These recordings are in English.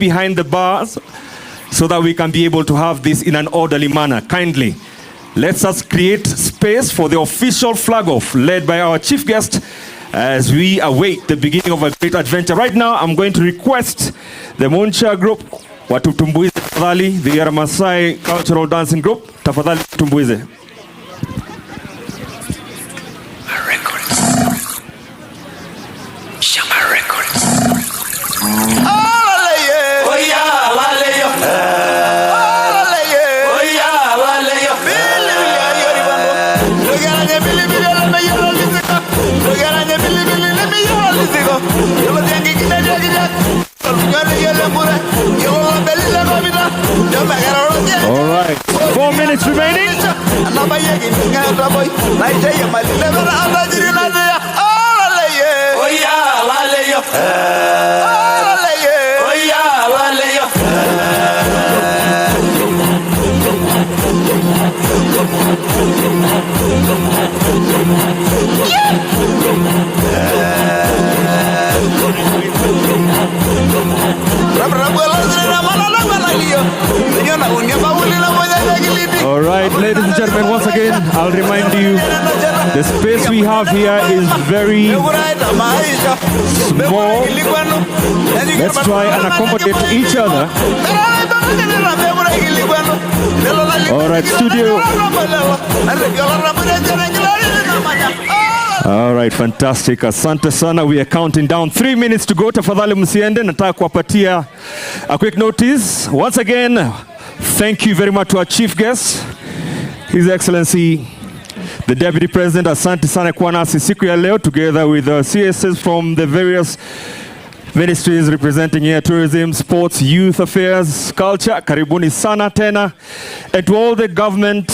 behind the bars so that we can be able to have this in an orderly manner. Kindly, let's us create space for the official flag-off led by our chief guest as we await the beginning of a great adventure. Right now, I'm going to request the Muncha group, watutumbuize tafadhali, the Masai cultural dancing group, tafadhali tumbuize. All right, 4 minutes remaining. All right, ladies and gentlemen, once again, I'll remind you, the space we have here is very small. Let's try and accommodate each other. All right, studio. All right, fantastic. Asante sana. We are counting down 3 minutes to go. Tafadhali msiende. Nataka kuwapatia a quick notice. Once again, thank you very much to our chief guest, His Excellency, the Deputy President. Asante sana kuwa nasi siku ya leo, together with the CSS from the various ministries representing here, tourism, sports, youth affairs, culture. Karibuni sana tena. And to all the government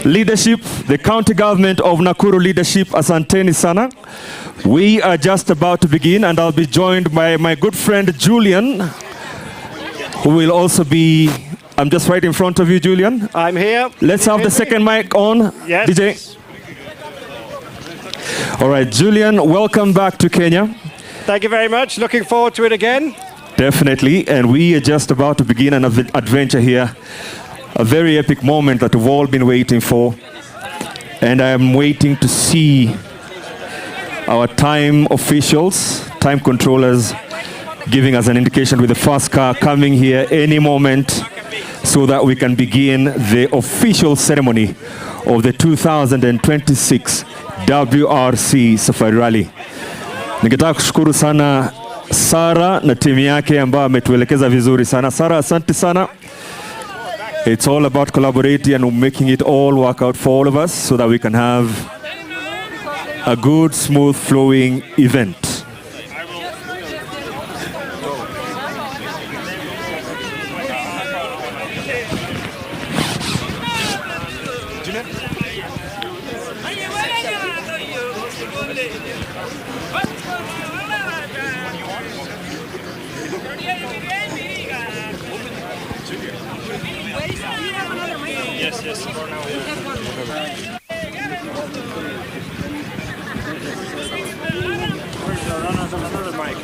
leadership, the county government of Nakuru leadership, asanteni sana. We are just about to begin, and I'll be joined by my good friend Julian, who will also be, I'm just right in front of you, Julian. I'm here. Let's have the second mic on, yes. DJ. All right, Julian, welcome back to Kenya. Thank you very much. Looking forward to it again. Definitely, and we are just about to begin an adventure here. A very epic moment that we've all been waiting for. And I'm waiting to see our time officials, time controllers, giving us an indication with the first car coming here any moment so that we can begin the official ceremony of the 2026 WRC Safari Rally. Ningetaka kushukuru sana Sara na timu yake ambao ametuelekeza vizuri sana. Sara, asante sana. It's all about collaborating and making it all work out for all of us so that we can have a good, smooth flowing event. Yes, for now, another mic.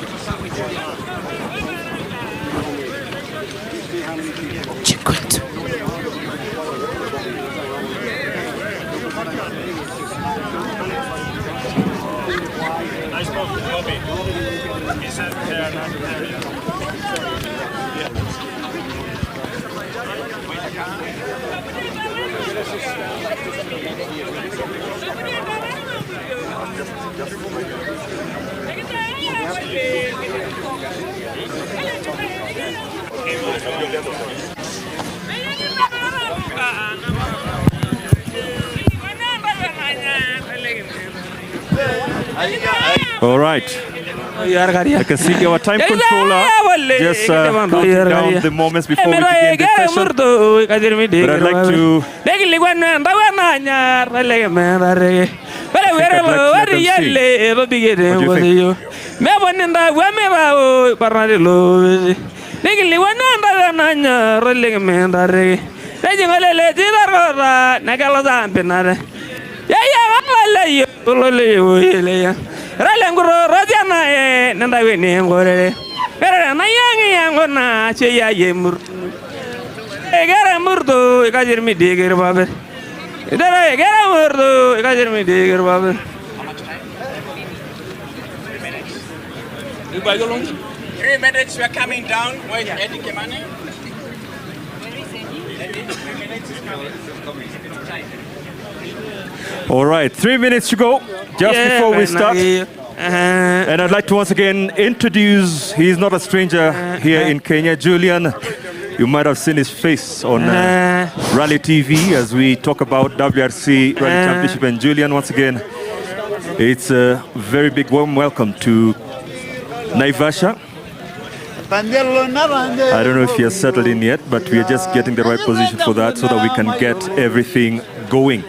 I spoke to Bobby. He said they are not there yet. All right. I can see our time controller just counting down the moments before we begin the session. But I'd like to Gara na yangi yangona che ya yemur. Gara murdo ikajir mi digir babe. Dara gara murdo ikajir mi digir babe. 3 minutes, we're coming down. Wait, Eddie Kimani. All right, 3 minutes to go just before we start. And I'd like to once again introduce, he's not a stranger here in Kenya, Julian. You might have seen his face on Rally TV as we talk about WRC Rally Championship. And Julian, once again, it's a very big warm welcome to Naivasha. I don't know if he has settled in yet, but we are just getting the right position for that so that we can get everything going.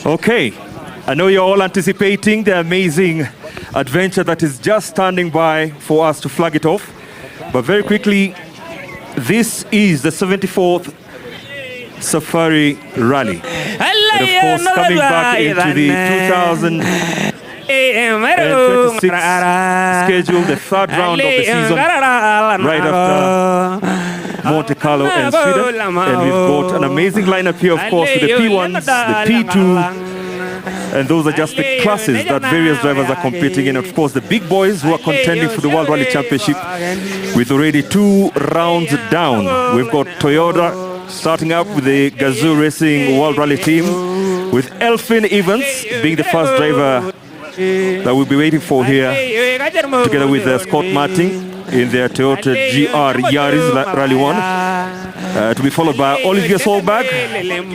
Okay, I know you're all anticipating the amazing adventure that is just standing by for us to flag it off. But very quickly, this is the 74th Safari Rally. And of course, coming back into the 2026 schedule, the third round of the season, right after Monte Carlo and Sweden. And we've got an amazing lineup here, of course, with the P1s, the P2, and those are just the classes that various drivers are competing in. Of course, the big boys who are contending for the World Rally Championship with already 2 rounds down. We've got Toyota starting up with the Gazoo Racing World Rally team, with Elfin Evans being the first driver that we'll be waiting for here, together with Scott Martin in their Toyota GR Yaris Rally 1, to be followed by Olivier Solberg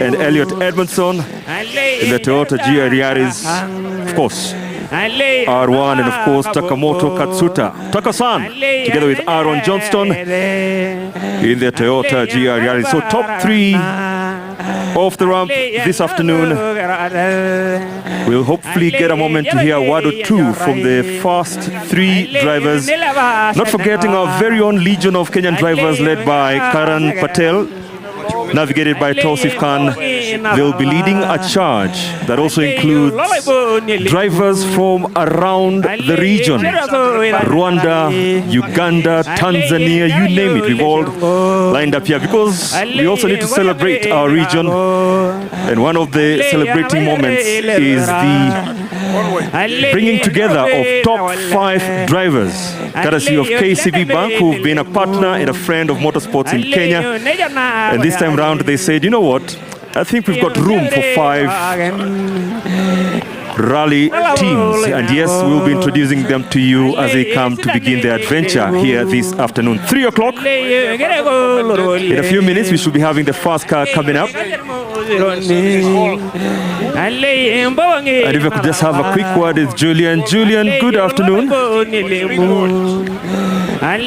and Elliot Edmondson in the Toyota GR Yaris, of course, R1, and of course Takamoto Katsuta, Taka-san, together with Aaron Johnston in the Toyota GR Yaris. So top 3 off the ramp this afternoon. We'll hopefully get a moment to hear a word or two from the first 3 drivers. Not forgetting our very own legion of Kenyan drivers led by Karan Patel, navigated by Tausif Khan. They'll be leading a charge that also includes drivers from around the region. Rwanda, Uganda, Tanzania, you name it. We've all lined up here because we also need to celebrate our region. And one of the celebrating moments is the bringing together of top 5 drivers, courtesy of KCB Bank, who've been a partner and a friend of motorsports in Kenya. And this time round, they said, you know what? I think we've got room for 5 rally teams. And yes, we'll be introducing them to you as they come to begin their adventure here this afternoon. 3 o'clock. In a few minutes, we should be having the first car coming up. And if I could just have a quick word with Julian. Julian, good afternoon. I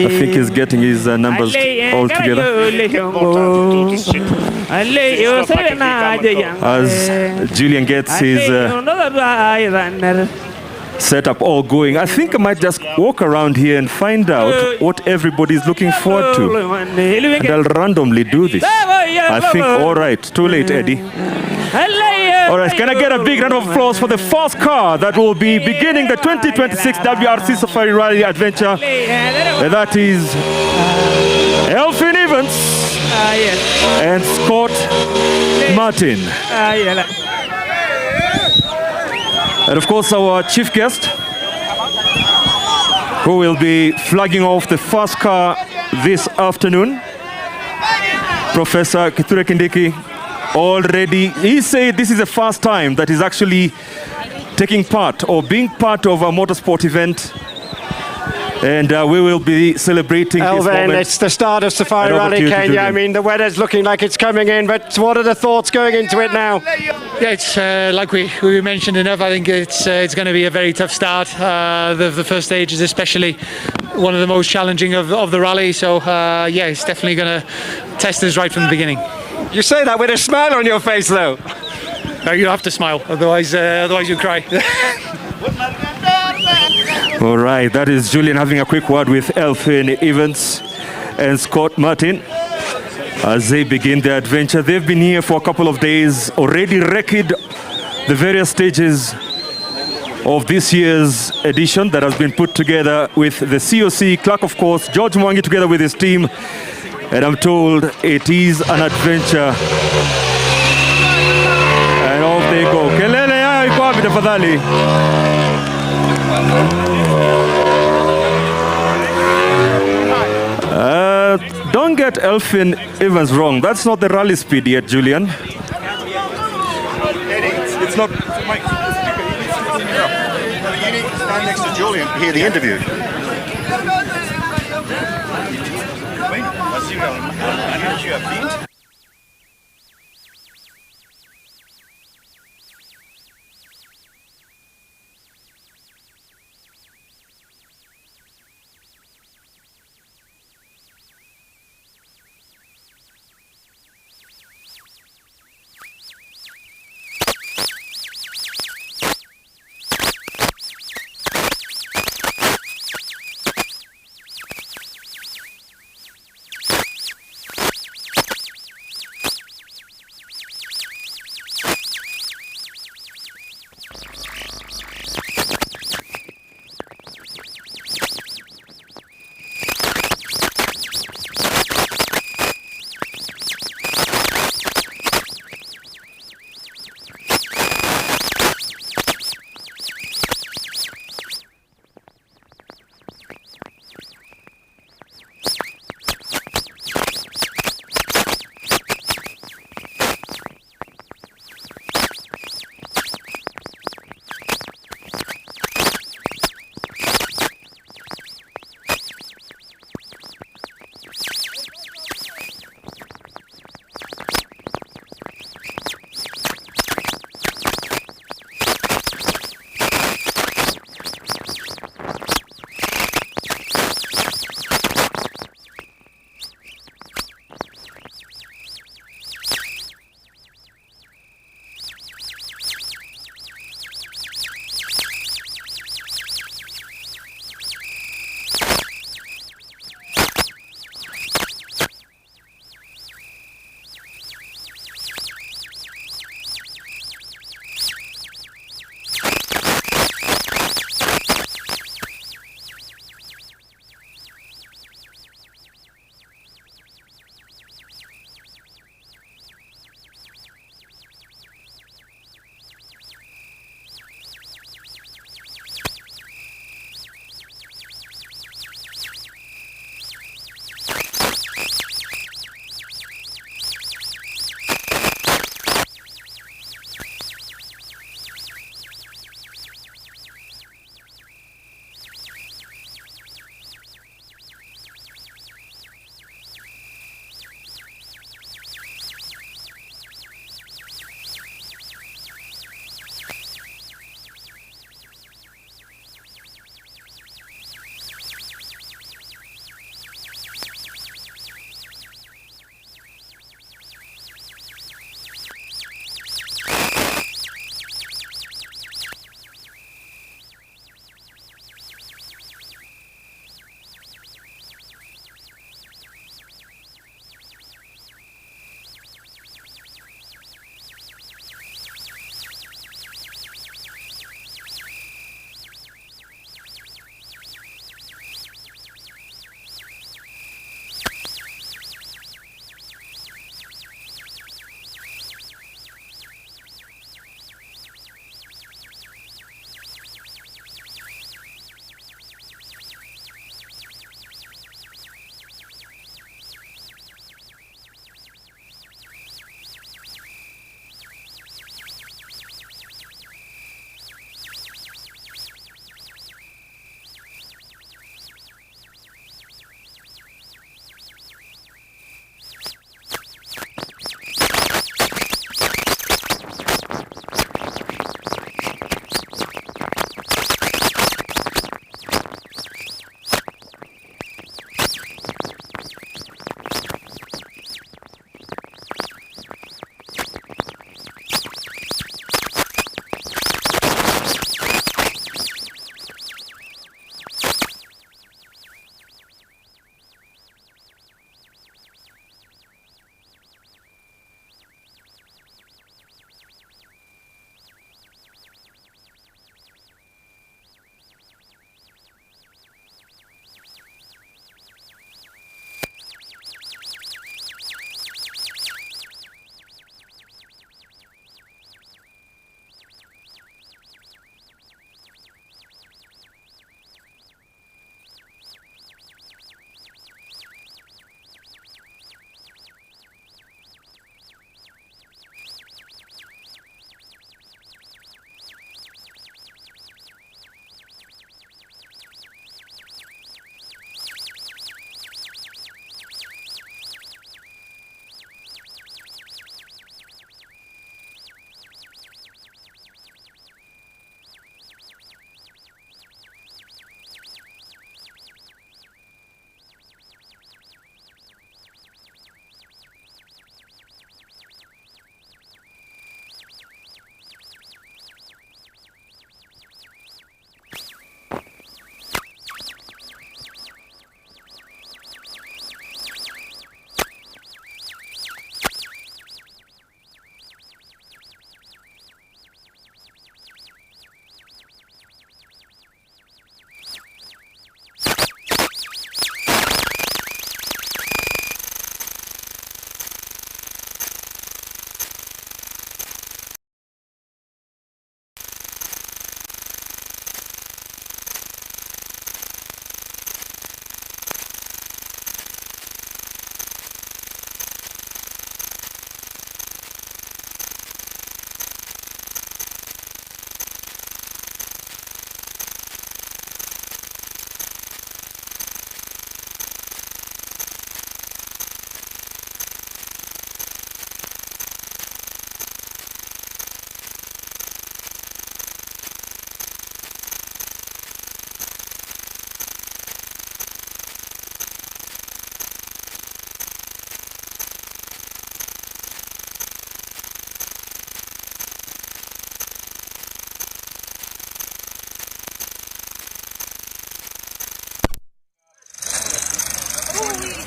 think he's getting his numbers all together. As Julian gets his setup all going, I think I might just walk around here and find out what everybody's looking forward to. And I'll randomly do this. I think, all right, too late, Eddie. All right, can I get a big round of applause for the first car that will be beginning the 2026 WRC Safari Rally Adventure? And that is Elfin Evans and Scott Martin. And of course, our chief guest, who will be flagging off the first car this afternoon, Professor Kithure Kindiki. Already, he said this is the first time that he's actually taking part or being part of a motorsport event. And we will be celebrating this moment. It's the start of Safari Rally Kenya. I mean, the weather's looking like it's coming in, but what are the thoughts going into it now? Yeah, it's like we mentioned enough. I think it's going to be a very tough start. The first stage is especially one of the most challenging of the rally. So yeah, it's definitely going to test us right from the beginning. You say that with a smile on your face, though. No, you have to smile, otherwise you cry. All right, that is Julian having a quick word with Elfin Evans and Scott Martin as they begin their adventure. They've been here for a couple of days, already wrecked the various stages of this year's edition that has been put together with the COC, Clark of course, George Mwangi together with his team, and I'm told it is an adventure. And off they go. Kelele yao iko wapi tafadhali? Don't get Elfin Evans wrong. That's not the rally speed yet, Julian. It's not. Mike, you need to stand next to Julian to hear the interview.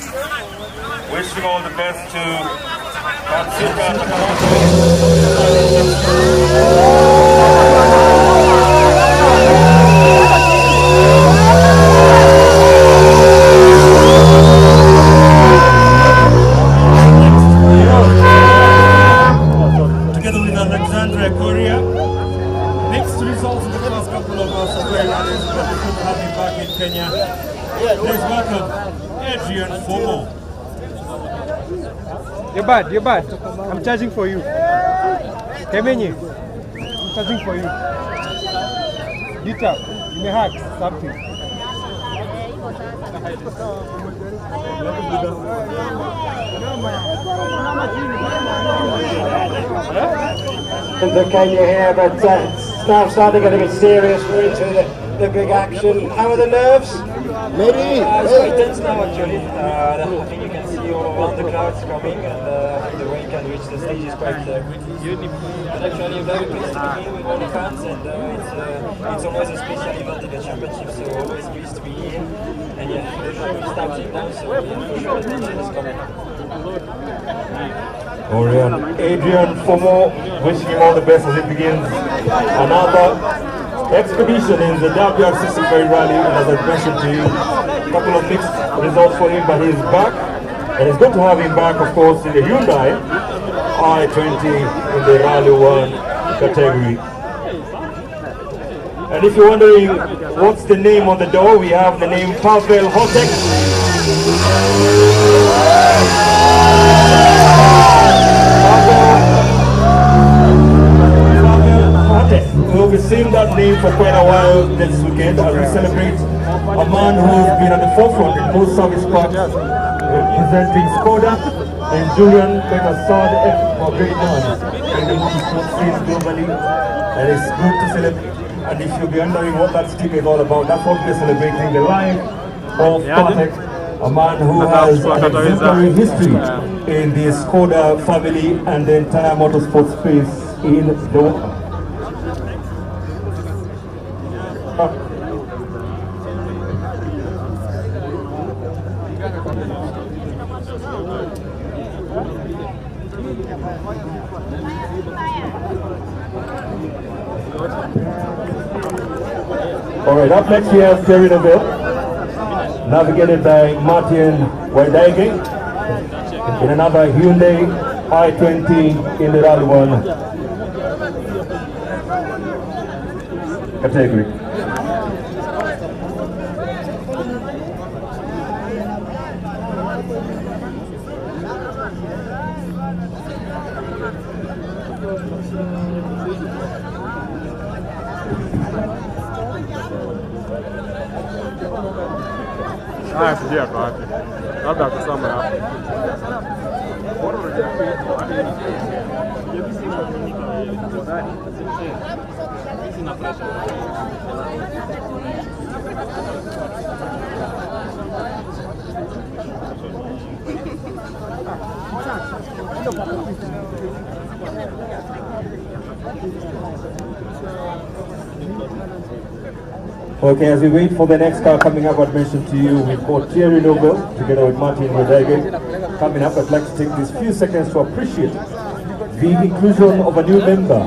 Wishing all the best to Katsuka. Together with Alexandria Korea. Mixed results in the first couple of Safari rallies, but we could have him back in Kenya. Please welcome Adrian Fomo. You're bad. I'm charging for you. Kemenye, I'm charging for you. Dita, you may have something. The Kenya here, but it's now starting to get a bit serious. We're into the big action. How are the nerves? Maybe. It's quite tense now actually. I think you can see all around the clouds coming, and the way you can reach the stage is quite quickly. But actually, I'm very pleased to be here with all the fans, and it's always a special event in the championship, so always pleased to be here. And yeah, the show is starting now, so yeah, for sure the tension is coming. Orion, Adrian Fomo, wishing him all the best as it begins another expedition in the WRC Safari Rally. And as I mentioned to you, a couple of mixed results for him, but he's back. And it's good to have him back, of course, in the Hyundai i20 in the Rally 1 category. And if you're wondering what's the name on the door, we have the name Pavel Hotek. We'll be seeing that name for quite a while this weekend as we celebrate a man who's been at the forefront in most service parks, representing Skoda, and Julian quite a sad for great man in the motorsport scene globally. And it's good to celebrate. And if you'll be wondering what that stick is all about, that's what we're celebrating, the life of Patek, a man who has an exemplary history in the Skoda family and the entire motorsport space in the world. Alright, up next we have Terry Neville, navigated by Martin Waidaige in another Hyundai i20 in the Rally 1 category. Sijui ako wapi, labda akusoma hapo. Okay, as we wait for the next car coming up, I'd mentioned to you, we've got Thierry Nobel together with Martin Rodriguez coming up. I'd like to take these few seconds to appreciate the inclusion of a new member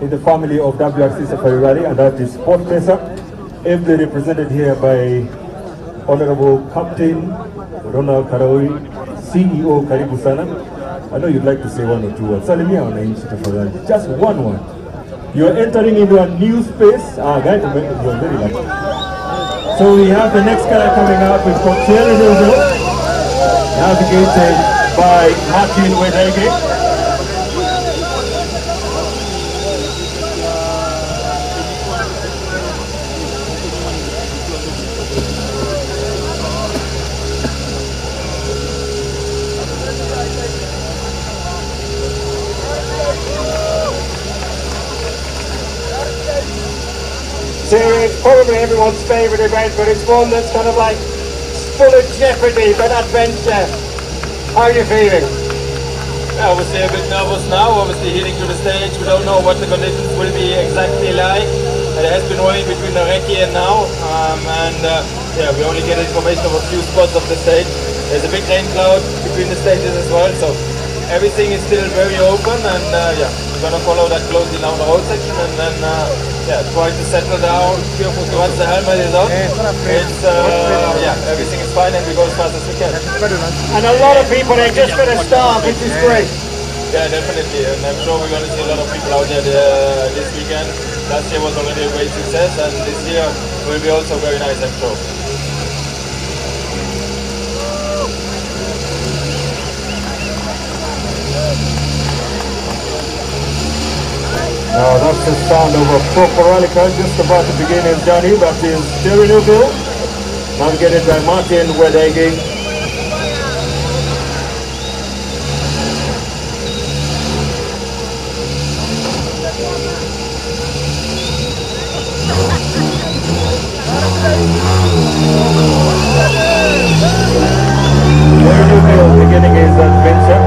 in the family of WRC Safari Rally, and that is Sport Pesa, ably represented here by Honorable Captain Ronald Karaui, CEO Karibu Sana. I know you'd like to say one or two words. Salimia wananchi tafadhali. Just one word. You're entering into a new space. Guys, you're very lucky. So we have the next car coming up. We've got Thierry Nobel, navigated by Martin Wedege. It's probably everyone's favourite event, but it's one that's kind of like full of jeopardy but adventure. How are you feeling? Obviously a bit nervous now, obviously heading to the stage. We don't know what the conditions will be exactly like. It has been rain between the recce and now, yeah, we only get information of a few spots of the stage. there's a big rain cloud between the stages as well, so everything is still very open, and yeah, we're gonna follow that closely now the road section, and then yeah, try to settle down once the helmet is on. It's yeah, everything is fine, and we go as fast as we can. And a lot of people are just for the start, which is great. Yeah, definitely, and I'm sure we're going to see a lot of people out there this weekend. Last year was already a great success, and this year will be also very nice, I'm sure. Now that's the sound of a proper rally car just about to begin his journey. That is Terry Newville, navigated by Martin Wedegi. Terry Newville beginning his adventure.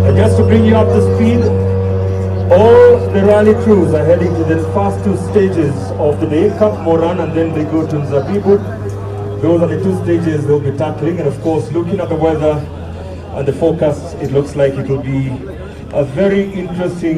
And just to bring you up to speed, all the rally crews are heading to the first two stages of the day, Cap Moran, and then they go to Nzabibu. Those are the two stages they'll be tackling, and of course, looking at the weather and the forecast, it looks like it will be a very interesting